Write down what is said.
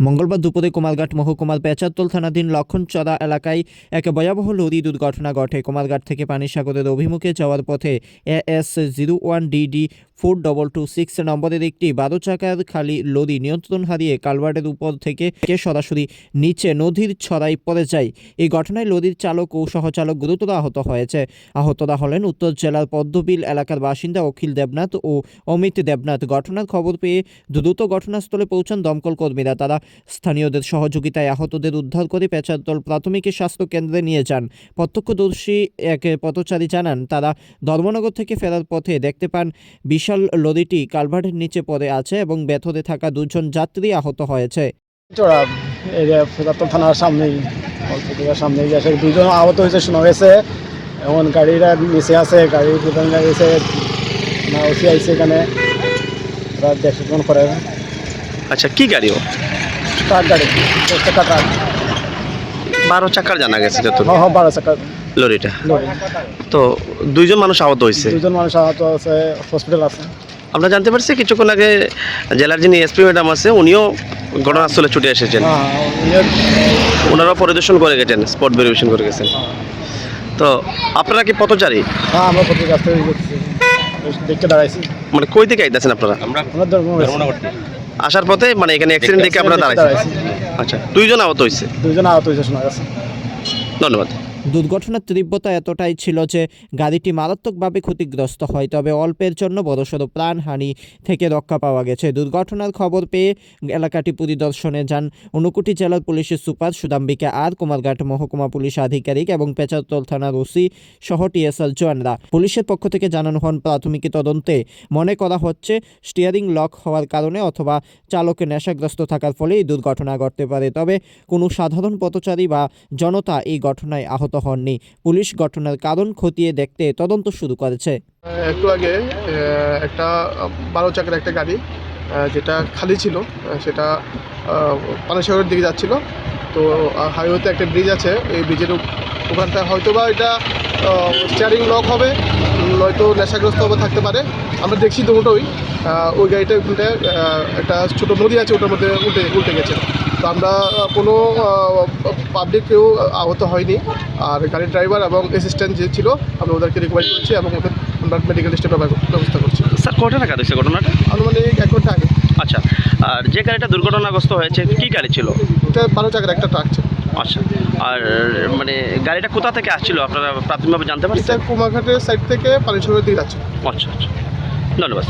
মঙ্গলবার দুপুরে কুমারঘাট মহকুমার পেচারতল থানাধীন লক্ষণচড়া এলাকায় এক ভয়াবহ লরি দুর্ঘটনা ঘটে। কুমারঘাট থেকে পানিসাগরের অভিমুখে যাওয়ার পথে AS01DD 4226 নম্বরের একটি 12 চাকার খালি লরি নিয়ন্ত্রণ হারিয়ে কালভার্টের উপর থেকে সরাসরি নিচে নদীর ছড়ায় পড়ে যায়। এই ঘটনায় লরির চালক ও সহচালক গুরুতর আহত হয়েছে। আহতরা হলেন উত্তর জেলার পদ্মবিল এলাকার বাসিন্দা অখিল দেবনাথ ও অমিত দেবনাথ। ঘটনার খবর পেয়ে দ্রুত ঘটনাস্থলে পৌঁছান দমকল কর্মীরা। তারা স্থানীয়দের সহযোগিতায় আহতদের উদ্ধার করে পেচারতল প্রাথমিক স্বাস্থ্য কেন্দ্রে নিয়ে যান। প্রত্যক্ষদর্শী এক পথচারী জানান, তারা ধর্মনগর থেকে ফেরার পথে দেখতে পান বিশাল লরিটি কালভার্টের নিচে পড়ে আছে এবং ভেতরে থাকা দুজন যাত্রী আহত হয়েছে। থানার সামনেই সামনে এসে দুজন আহত হয়েছে শোনা গেছে। এখন গাড়িটা নিচে আছে, গাড়ির প্রধান গেছে না ওসি আইসে এখানে দেখুন করে। আচ্ছা, কি গাড়িও? ট্রাক গাড়ি, 10 টাকা ট্রাক, 12 চাকার জানা গেছে যত। হ্যাঁ 12 চাকা লরিটা। লরি। তো দুইজন মানুষ আহত হয়েছে। দুজন মানুষ আহত আছে, হসপিটাল আছে। আমরা জানতে পারছি কিছুক্ষণ আগে জেলার যিনি এসপি ম্যাডাম আছে উনিও ঘটনাস্থলে ছুটে এসেছেন। ওনারাও পরিদর্শন করে গেছেন, স্পট ভেরিফিকেশন করে গেছেন। তো আপনারা কি পথচারী? হ্যাঁ, আমরা প্রতি রাস্তা দেখতে দাঁড়াইছি। মানে কই থেকে আইতেছেন আপনারা? আমরা ধর্মনগর আসার পথে মানে এখানে অ্যাক্সিডেন্ট দেখে আপনারা দাঁড়াইছেন। আচ্ছা, দুইজন আহত হয়েছে। দুজন আহত হয়েছে শোনা গেছে। ধন্যবাদ। দুর্ঘটনার তীব্রতা এতটাই ছিল যে গাড়িটি মারাত্মকভাবে ক্ষতিগ্রস্ত হয়, তবে অল্পের জন্য বড়সড় প্রাণহানি থেকে রক্ষা পাওয়া গেছে। দুর্ঘটনার খবর পেয়ে এলাকাটি পরিদর্শনে যান ঊনকোটি জেলার পুলিশের সুপার সুদাম্বিকা আর, কুমারঘাট মহকুমা পুলিশ আধিকারিক এবং পেচারতল থানার ওসি সহ টিএসআর জওয়ানরা। পুলিশের পক্ষ থেকে জানানো হন, প্রাথমিক তদন্তে মনে করা হচ্ছে স্টিয়ারিং লক হওয়ার কারণে অথবা চালকের নেশাগ্রস্ত থাকার ফলে এই দুর্ঘটনা ঘটতে পারে। তবে কোনো সাধারণ পথচারী বা জনতা এই ঘটনায় আহত হননি। পুলিশ ঘটনার কারণ খতিয়ে দেখতে তদন্ত শুরু করেছে। একটু আগে একটা 12 চাকার একটা গাড়ি যেটা খালি ছিল, সেটা পানিসাগরের দিকে যাচ্ছিল। তো হাইওয়েতে একটা ব্রিজ আছে, এই ব্রিজের ওখানটা হয়তো বা এটা স্টিয়ারিং লক হবে, নয়তো নেশাগ্রস্ত হবে থাকতে পারে। আমরা দেখছি দুটোই। ওই গাড়িটা ওখানটায় একটা ছোটো নদী আছে, ওটার মধ্যে উল্টে গেছে। তো আমরা কোনো পাবলিক কেউ আহত হয়নি। আর গাড়ির ড্রাইভার এবং অ্যাসিস্ট্যান্ট যে ছিল, আমরা ওদেরকে রিকভারি করেছি এবং ওদের আমরা মেডিকেল টেস্টের ব্যবস্থা করছি। স্যার, কয়টা নাগাদ হয়েছে ঘটনাটা? আনুমানিক 1 ঘন্টা আগে। আচ্ছা, আর যে গাড়িটা দুর্ঘটনাগ্রস্ত হয়েছে কি গাড়ি ছিল? এটা 12 চাকার একটা ট্রাক ছিল। আচ্ছা, আর মানে গাড়িটা কোথা থেকে আসছিল আপনারা প্রাথমিকভাবে জানতে পারছেন? এটা কুমারঘাটের সাইড থেকে পানিসাগরের দিকে যাচ্ছে। আচ্ছা আচ্ছা, ধন্যবাদ।